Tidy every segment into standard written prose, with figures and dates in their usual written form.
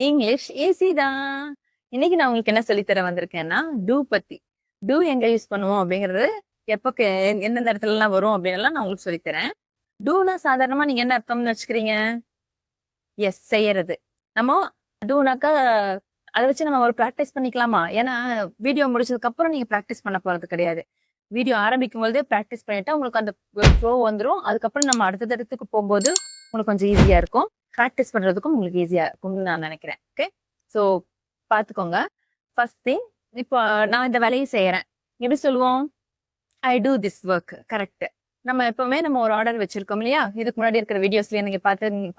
English easy தான். இன்னைக்கு நான் உங்களுக்கு என்ன சொல்லித்தர வந்திருக்கேன்னா, டூ பத்தி. டூ எங்க யூஸ் பண்ணுவோம் அப்படிங்கிறது, எப்போ எந்தெந்த இடத்துலலாம் வரும் அப்படின்னுலாம் நான் உங்களுக்கு சொல்லித்தரேன். டூனா சாதாரணமா நீங்க என்ன அர்த்தம்னு வச்சுக்கிறீங்க? எஸ், செய்யறது. நம்ம டூனாக்கா அதை வச்சு நம்ம ஒரு ப்ராக்டிஸ் பண்ணிக்கலாமா? ஏன்னா வீடியோ முடிச்சதுக்கு அப்புறம் நீங்க ப்ராக்டிஸ் பண்ண போறது கிடையாது. வீடியோ ஆரம்பிக்கும் போதே ப்ராக்டிஸ் பண்ணிட்டா உங்களுக்கு அந்த ஃப்ளோ வந்துடும். அதுக்கப்புறம் நம்ம அடுத்த இடத்துக்கு போகும்போது உங்களுக்கு கொஞ்சம் ஈஸியா இருக்கும். ப்ராக்டிஸ் பண்றதுக்கும் உங்களுக்கு ஈஸியா இருக்கும்னு நான் நினைக்கிறேன். ஓகே, ஸோ பார்த்துக்கோங்க. ஃபர்ஸ்ட் திங், இப்போ நான் இந்த வேலையை செய்யறேன். எப்படி சொல்லுவோம்? ஐ டூ திஸ் ஒர்க். கரெக்ட். நம்ம எப்பவுமே நம்ம ஒரு ஆர்டர் வச்சிருக்கோம் இல்லையா? இதுக்கு முன்னாடி இருக்கிற வீடியோஸ்லயே நீங்க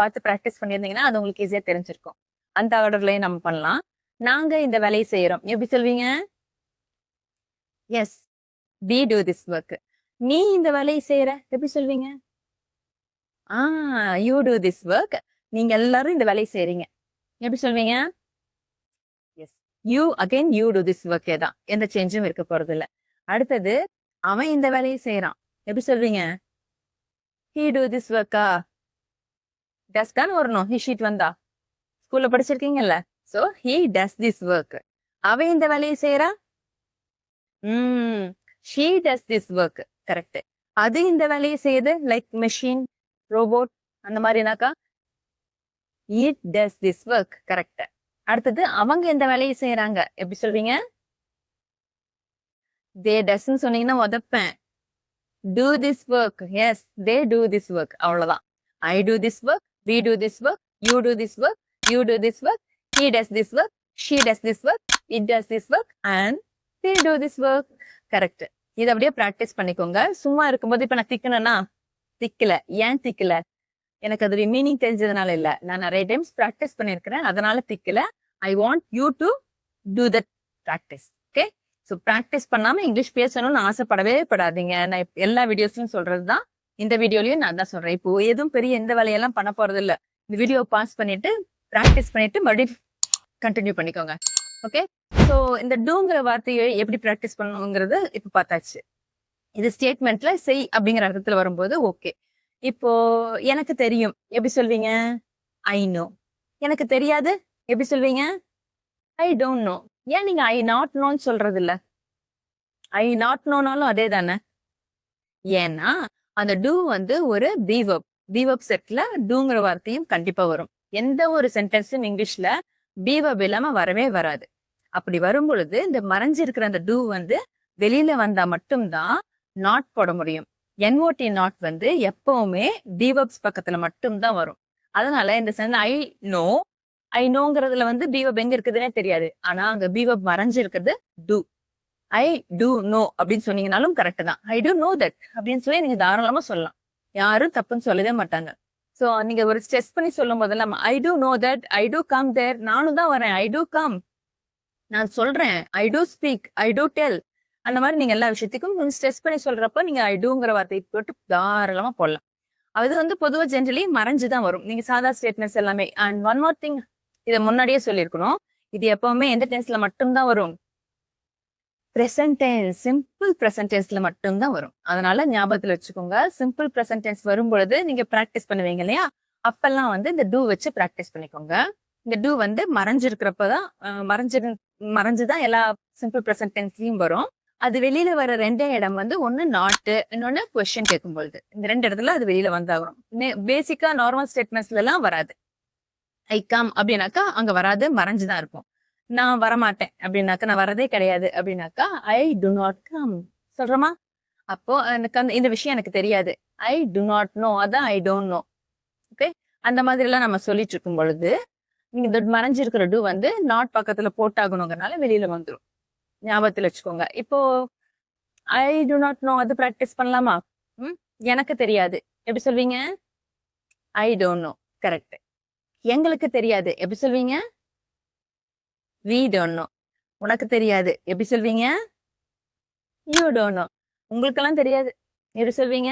பார்த்து ப்ராக்டிஸ் பண்ணியிருந்தீங்கன்னா அது உங்களுக்கு ஈஸியா தெரிஞ்சிருக்கும். அந்த ஆர்டர்லயே நம்ம பண்ணலாம். நாங்க இந்த வேலையை செய்யறோம். எப்படி சொல்வீங்க? Yes, we do this work. நீ இந்த வேலையை செய்யற. எப்படி சொல்வீங்க? you do this work. நீங்க எல்லாரும் இந்த வேலையை செய்றீங்க. எப்படி சொல்வீங்க? Yes, you do this work. தான், எந்த சேஞ்சும் இருக்க போறது இல்ல. அடுத்தது, அவன் இந்த வேலையை செய்யறான். எப்படி சொல்வீங்க? he do this work. does தான் வரணும். he sheet வந்தா ஸ்கூல்ல படிச்சிருக்கீங்கல்ல. so he does this work. அவன் இந்த வேலையை செய்யறா. she does this work. Correct. அது இந்த வேலையை செய்யுது, லைக் மெஷின், ரோபோட் அந்த மாதிரினாக்கா it does this work. Correct. அடுத்தது, அவங்க இந்த வேலையை செய்யறாங்க. எப்படி சொல்வீங்க? they doesn't சொன்னீங்கன்னா உதப்பேன். do this work. yes, they do this work. அவ்வளவுதான். I do this work, we do this work, you do this work, you do this work, he does this work, she does this work, it does this work, and they do this work. Correct. இதை அப்படியே practice பண்ணிக்கோங்க. சும்மா இருக்கும்போது இப்ப நான் திக்கணும்னா திக்கல. ஏன் திக்கல? எனக்கு அது மீனிங் தெரிஞ்சதுனால இல்ல. நான் நிறைய டைம்ஸ் ப்ராக்டிஸ் பண்ணிருக்கிறேன், அதனால திக்கல. I want you to do that practice. Okay, so practice பண்ணாம இங்கிலீஷ் பேசணும்னு ஆசைப்படவே படாதீங்க. நான் எல்லா வீடியோஸ்லயும் சொல்றதுதான், இந்த வீடியோலயும் நான் தான் சொல்றேன். இப்போ எதுவும் பெரிய எந்த வேலையெல்லாம் பண்ண போறது இல்ல. இந்த வீடியோ பாஸ் பண்ணிட்டு ப்ராக்டிஸ் பண்ணிட்டு மறுபடியும் கண்டினியூ பண்ணிக்கோங்க. ஓகே, ஸோ இந்த டூங்கிற வார்த்தையை எப்படி ப்ராக்டிஸ் பண்ணணுங்கிறது இப்ப பார்த்தாச்சு. இது ஸ்டேட்மெண்ட்ல செய் அப்படிங்கிற அர்த்தத்துல வரும்போது ஓகே. இப்போ எனக்கு தெரியும். எப்படி சொல்வீங்க? I know. எனக்கு தெரியாது. எப்படி சொல்வீங்க? I don't know. ஏன் நீங்க ஐ நாட் நோன்னு சொல்றது இல்ல? ஐ நாட் நோனாலும் அதே தானே. ஏன்னா அந்த டூ வந்து ஒரு பீவப் செட்ல டூங்கிற வார்த்தையும் கண்டிப்பா வரும். எந்த ஒரு சென்டென்ஸும் இங்கிலீஷ்ல பீவப் இல்லாம வரவே வராது. அப்படி வரும் பொழுது இந்த மறைஞ்சிருக்கிற அந்த டூ வந்து வெளியில வந்தா மட்டும்தான் நாட் போட முடியும். என்ஓடி நாட் வந்து எப்பவுமே பீவப்ஸ் பக்கத்துல மட்டும்தான் வரும். அதனால இந்த ஐ நோங்கிறதுல வந்து பீவப் எங்க இருக்குதுன்னே தெரியாது. ஆனா அங்க பீவப் மறைஞ்சிருக்கிறது டூ. ஐ டூ நோ அப்படின்னு சொன்னீங்கன்னாலும் கரெக்ட் தான். ஐ டூ நோ தட் அப்படின்னு சொல்லி நீங்க தாராளமா சொல்லலாம். யாரும் தப்புன்னு சொல்லவே மாட்டாங்க. சோ நீங்க ஒரு ஸ்ட்ரெஸ் பண்ணி சொல்லும் போதெல்லாம் I do know that, I do come there, நானும் தான் வரேன், ஐ டூ கம், நான் சொல்றேன், I do speak, I do tell. அந்த மாதிரி நீங்க எல்லா விஷயத்துக்கும் ஸ்ட்ரெஸ் பண்ணி சொல்றப்ப நீங்க ஐ டூங்கிற வார்த்தையை போட்டு தாராளமா போடலாம். அது வந்து பொதுவா ஜென்ரலி மறைஞ்சுதான் வரும். நீங்க சாதா ஸ்டேட்மெண்ட்ஸ் எல்லாமே. அண்ட் ஒன் மோர் திங், இதை முன்னாடியே சொல்லியிருக்கணும், இது எப்பவுமே எந்த டென்ஸ்ல மட்டும்தான் வரும்? பிரசன்ட் டென்ஸ், சிம்பிள் பிரசன்ட் டென்ஸ்ல மட்டும்தான் வரும். அதனால ஞாபகத்துல வச்சுக்கோங்க. சிம்பிள் பிரசன்ட் டென்ஸ் வரும் பொழுது நீங்க பிராக்டிஸ் பண்ணுவீங்க இல்லையா? அப்பெல்லாம் வந்து இந்த டூ வச்சு பிராக்டிஸ் பண்ணிக்கோங்க. இந்த டூ வந்து மறைஞ்சிருக்கிறப்பதான் மறைஞ்சுதான் எல்லா சிம்பிள் பிரசன்ட் டென்ஸ்லயும் வரும். அது வெளியில வர ரெண்டே இடம் வந்து ஒன்னு நாட், இன்னொன்னு கொஸ்டின் கேட்கும் பொழுது. இந்த ரெண்டு இடத்துல அது வெளியில வந்தாகணும். பேசிக்கா நார்மல் ஸ்டேட்மெண்ட்ஸ்ல எல்லாம் வராது. ஐ கம் அப்படின்னாக்கா அங்க வராது, மறைஞ்சுதான் இருக்கும். நான் வரமாட்டேன் அப்படின்னாக்கா, நான் வரதே கிடையாது அப்படின்னாக்கா ஐ டு நாட் கம் சொல்றோமா? அப்போ எனக்கு இந்த விஷயம் எனக்கு தெரியாது, ஐ டு நாட் நோ, அதான் ஐ டோன்ட் நோ. ஓகே, அந்த மாதிரி எல்லாம் நம்ம சொல்லிட்டு இருக்கும் பொழுது நீங்க இந்த மறைஞ்சிருக்கிற டூ வந்து நாட் பக்கத்துல போட்டாகணுங்கிறனால வெளியில வந்துடும். ஞாபகத்துல வச்சுக்கோங்க. இப்போ ஐ டு நாட் நோ அது பிராக்டிஸ் பண்ணலாமா? எனக்கு தெரியாது. எப்படி சொல்வீங்க? I don't know. கரெக்ட். எங்களுக்கு தெரியாது. எப்படி சொல்வீங்க? we don't know. உனக்கு தெரியாது. எப்படி சொல்வீங்க? you don't know. உங்களுக்கெல்லாம் தெரியாது. எப்படி சொல்வீங்க?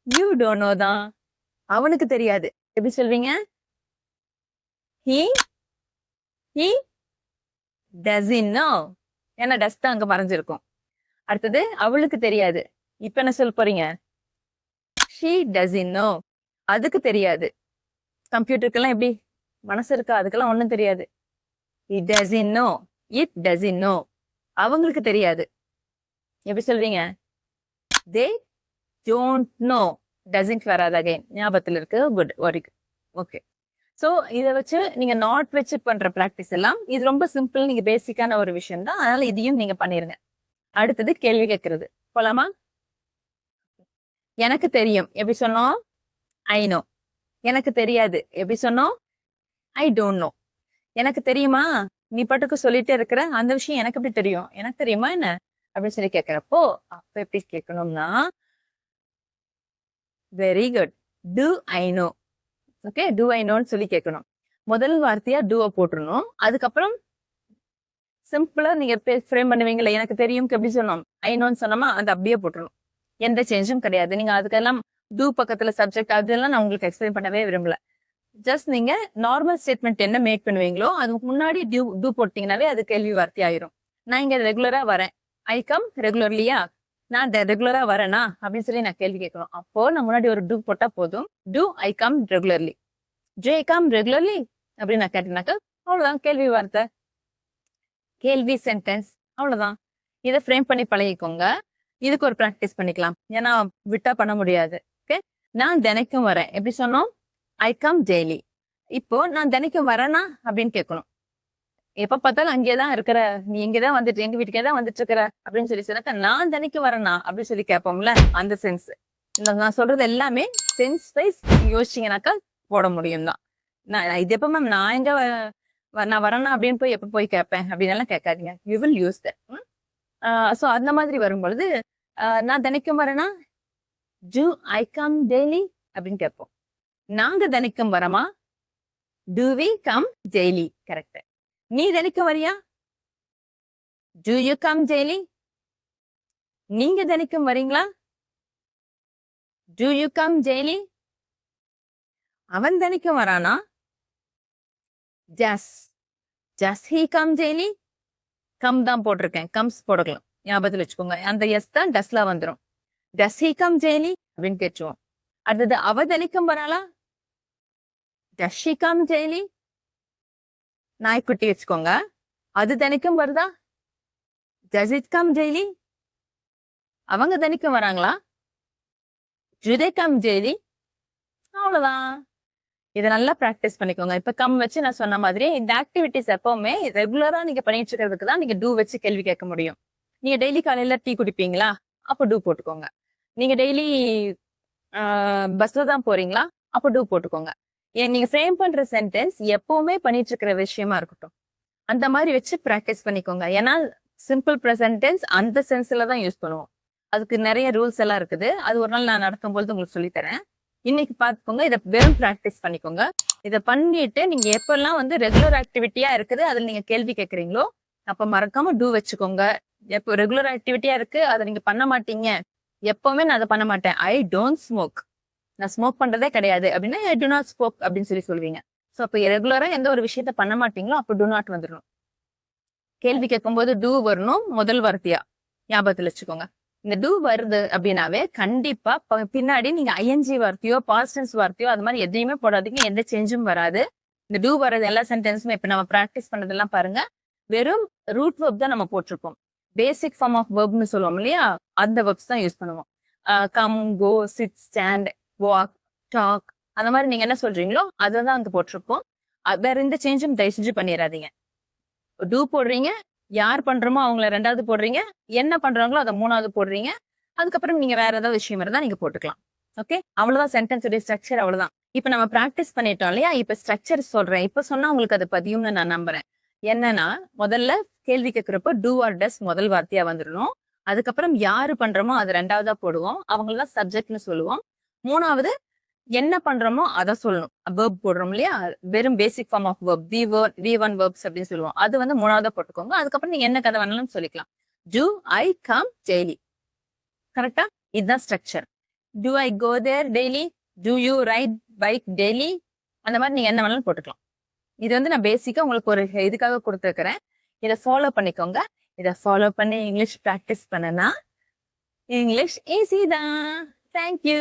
you don't know தான். அவனுக்கு தெரியாது. எப்படி சொல்வீங்க? he doesn't know. ஏன்னா டஸ் தான் அங்க மறைஞ்சிருக்கும். அடுத்தது, அவளுக்கு தெரியாது. இப்ப என்ன சொல்ல போறீங்க? she doesn't know. அதுக்கு தெரியாது. கம்ப்யூட்டருக்கெல்லாம் எப்படி மனசு இருக்கா? அதுக்கெல்லாம் ஒண்ணும் தெரியாது. It doesn't know. It doesn't know. அவங்களுக்கு தெரியாது. எப்படி சொல்றீங்க? They don't know. டசன்ட் வராது அகைன். ஞாபகத்துல இருக்கு. Good. Very good. Okay. So இத வச்சு நீங்க நாட் வச்சு பண்ற பிராக்டிஸ் எல்லாம் இது ரொம்ப சிம்பிள். நீங்க பேசிக்கான ஒரு விஷயம் தான். அதனால இதையும் நீங்க பண்ணிருங்க. அடுத்தது கேள்வி கேட்கறது. போலாமா? எனக்கு தெரியும். எப்படி சொன்னோம்? I know. எனக்கு தெரியாது. எப்படி சொன்னோம்? I don't know. எனக்கு தெரியுமா? நீ பாட்டுக்கு சொல்லிட்டே இருக்கிற அந்த விஷயம் எனக்கு எப்படி தெரியும்? எனக்கு தெரியுமா என்ன? அப்படின்னு சொல்லி கேட்கிறப்போ அப்ப எப்படி கேட்கணும்னா very good. Do I know. Okay, do I நோன்னு சொல்லி கேட்கணும். முதல் வார்த்தையா டூவை போட்டுருணும். அதுக்கப்புறம் சிம்பிளா நீங்க ஃப்ரேம் பண்ணுவீங்களா? எனக்கு தெரியும் எப்படி சொன்னோம்? ஐ நோன்னு சொன்னோமா அது அப்படியே போட்டுருணும். எந்த சேஞ்சும் கிடையாது. நீங்க அதுக்கெல்லாம் டூ பக்கத்துல சப்ஜெக்ட் அதெல்லாம் நான் உங்களுக்கு எக்ஸ்பிளைன் பண்ணவே விரும்பல. ஜஸ்ட் நீங்க நார்மல் ஸ்டேட்மெண்ட் என்ன மேக் பண்ணுவீங்களோ அதுக்கு முன்னாடி டூ போட்டீங்கன்னாவே அது கேள்வி வார்த்தை ஆயிரும். நான் இங்க ரெகுலரா வரேன். ஐ கம் ரெகுலர்லியா? நான் ரெகுலரா வரேனா அப்படின்னு சொல்லி நான் கேள்வி கேட்கணும். அப்போ நான் முன்னாடி ஒரு டூ போட்டா போதும். Do I come regularly. Do I come regularly அப்படின்னு நான் கேட்டேனாக்கா அவ்வளவுதான் கேள்வி வார்த்தை. கேள்வி சென்டென்ஸ் அவ்வளவுதான். இதை ஃப்ரேம் பண்ணி பழகிக்கோங்க. இதுக்கு ஒரு ப்ராக்டிஸ் பண்ணிக்கலாம். ஏன்னா விட்டா பண்ண முடியாது. ஓகே, நான் தினைக்கும் வரேன். எப்படி சொன்னோம்? ஐ கம் டெய்லி. இப்போ நான் தினைக்கும் வரேனா அப்படின்னு கேட்கணும். எப்ப பார்த்தாலும் அங்கேயேதான் இருக்கிற, நீ இங்கதான் வந்துட்டு எங்க வீட்டுக்கே தான் வந்துட்டு இருக்கிற அப்படின்னு சொல்லி சொன்னாக்கா நான் தினைக்கும் வரேனா அப்படின்னு சொல்லி கேட்போம்ல, அந்த சென்ஸ். நான் சொல்றது எல்லாமே சென்ஸ் வைஸ் யோசிச்சீங்கன்னாக்கா போட முடியும் தான். நான் இது எப்ப மேம் நான் எங்க நான் வரேனா அப்படின்னு போய் எப்ப போய் கேட்பேன் அப்படின்னு எல்லாம் கேட்காதீங்க. You will use that. So அந்த மாதிரி வரும்பொழுது நான் தினைக்கும் வரேனா டு ஐ கம் டெய்லி அப்படின்னு கேட்போம். நாங்க தினைக்கும் வரமா? Do we come daily. Correct. நீ தினைக்கும் வரியா? Do you come daily. நீங்க தினைக்கும் வரீங்களா? Do you come daily. அவன் தினைக்கும் வரானா? Does he come daily. Come தான் போட்டிருக்கேன். கம்ஸ் போடலாம். ஞாபகத்தில் வச்சுக்கோங்க. அந்த எஸ் தான் டஸ்ல வந்துடும். டஸ் ஹி கம் டெய்லி அப்படின்னு கேட்டுருவோம். அடுத்தது அவ தினைக்கும் வராளா? Does she come daily. நாய்க்குட்டி வச்சுக்கோங்க. அது தினைக்கும் வருதா? Does it come daily. அவங்க தினைக்கும் வராங்களா? Do they come daily. அவ்வளவுதான். இதை நல்லா ப்ராக்டிஸ் பண்ணிக்கோங்க. இப்ப கம் வச்சு நான் சொன்ன மாதிரி இந்த ஆக்டிவிட்டிஸ் எப்பவுமே ரெகுலரா நீங்க பண்ணிட்டு இருக்கிறதுக்கு தான் நீங்க டூ வச்சு கேள்வி கேட்க முடியும். நீங்க டெய்லி காலையில டீ குடிப்பீங்களா? அப்போ டூ போட்டுக்கோங்க. நீங்க டெய்லி பஸ்ல தான் போறீங்களா? அப்போ டூ போட்டுக்கோங்க. நீங்க ஃப்ரேம் பண்ற சென்டென்ஸ் எப்பவுமே பண்ணிட்டு இருக்கிற விஷயமா இருக்கட்டும். அந்த மாதிரி வச்சு ப்ராக்டிஸ் பண்ணிக்கோங்க. ஏன்னா சிம்பிள் ப்ரெசன்ட் டென்ஸ் அந்த சென்ஸ்ல தான் யூஸ் பண்ணுவோம். அதுக்கு நிறைய ரூல்ஸ் எல்லாம் இருக்குது. அது ஒரு நாள் நான் நடத்தும் பொழுது உங்களுக்கு சொல்லி தரேன். இன்னைக்கு பாத்துக்கோங்க. இதை வெறும் ப்ராக்டிஸ் பண்ணிக்கோங்க. இதை பண்ணிட்டு நீங்க எப்பெல்லாம் வந்து ரெகுலர் ஆக்டிவிட்டியா இருக்குது அதுல நீங்க கேள்வி கேட்கறீங்களோ அப்ப மறக்காம டூ வச்சுக்கோங்க. எப்போ ரெகுலர் ஆக்டிவிட்டியா இருக்கு அதை நீங்க பண்ண மாட்டீங்க, எப்பவுமே நான் அதை பண்ண மாட்டேன், ஐ டோன்ட் ஸ்மோக், நான் ஸ்மோக் பண்றதே கிடையாது அப்படின்னா ஐ டு நாட் ஸ்மோக் அப்படின்னு சொல்லி சொல்வீங்க. ஸோ அப்போ ரெகுலரா எந்த ஒரு விஷயத்த பண்ண மாட்டீங்களோ அப்போ டு நாட் வந்துடணும். கேள்வி கேட்கும்போது டூ வரணும் முதல் வார்த்தையா. ஞாபகத்துல வச்சுக்கோங்க. இந்த டூ வருது அப்படின்னாவே கண்டிப்பா பின்னாடி நீங்க ஐஎன்ஜி வார்த்தையோ பாஸ்டன்ஸ் வார்த்தையோ அது மாதிரி எதையுமே போடாதீங்க. எந்த சேஞ்சும் வராது. இந்த டூ வர்றது எல்லா சென்டென்ஸுமே இப்ப நம்ம ப்ராக்டிஸ் பண்ணதெல்லாம் பாருங்க, வெறும் ரூட் வெர்ப் தான் நம்ம போட்டிருப்போம். பேசிக் ஃபார்ம் ஆஃப் வெர்ப்னு சொல்லுவோம் இல்லையா, அந்த வெர்ப்ஸ் தான் யூஸ் பண்ணுவோம். கம், கோ, சிட், ஸ்டாண்ட், வாக், டாக், அந்த மாதிரி நீங்க என்ன சொல்றீங்களோ அதுதான் அங்க போட்டிருப்போம். வேற எந்த சேஞ்சும் தயவு செஞ்சு பண்ணிடாதீங்க. டூ போடுறீங்க, யார் பண்றோமோ அவங்கள ரெண்டாவது போடுறீங்க, என்ன பண்றாங்களோ அதை மூணாவது போடுறீங்க. அதுக்கப்புறம் நீங்க வேற ஏதாவது விஷயம் இருந்தா நீங்க போட்டுக்கலாம். ஓகே, அவ்வளவுதான் சென்டென்ஸோட ஸ்ட்ரக்சர். அவ்வளவுதான். இப்ப நம்ம பிராக்டிஸ் பண்ணிட்டோம் இல்லையா, இப்ப ஸ்ட்ரக்சர் சொல்றேன். இப்ப சொன்னா உங்களுக்கு அது பதியும்னு நான் நம்புறேன். என்னன்னா முதல்ல கேள்வி கேட்கிறப்ப டூ ஆர் டஸ் முதல் வார்த்தையா வந்துடணும். அதுக்கப்புறம் யாரு பண்றோமோ அது ரெண்டாவதா போடுவோம். அவங்களதான் சப்ஜெக்ட்னு சொல்லுவோம். மூணாவது என்ன பண்றோமோ அதை சொல்லணும். வெர்ப் போடுறோம் இல்லையா, வெறும் basic form of verb, V1 verbs அப்படின்னு சொல்லுவோம். அது வந்து மூணாவதா போட்டுக்கோங்க. அதுக்கப்புறம் நீங்க என்ன கதை வேணாலும் சொல்லிக்கலாம். Do I come daily. கரெக்டா? இதுதான் structure. Do I go there daily, do you ride bike daily, அந்த மாதிரி நீங்க என்ன வேணாலும் போட்டுக்கலாம். இது வந்து நான் பேசிக்கா உங்களுக்கு ஒரு இதுக்காக கொடுத்துருக்கிறேன். இதை ஃபாலோ பண்ணிக்கோங்க. இதை ஃபாலோ பண்ணி இங்கிலீஷ் ப்ராக்டிஸ் பண்ணனா இங்கிலீஷ் ஈஸி தான். தேங்க்யூ.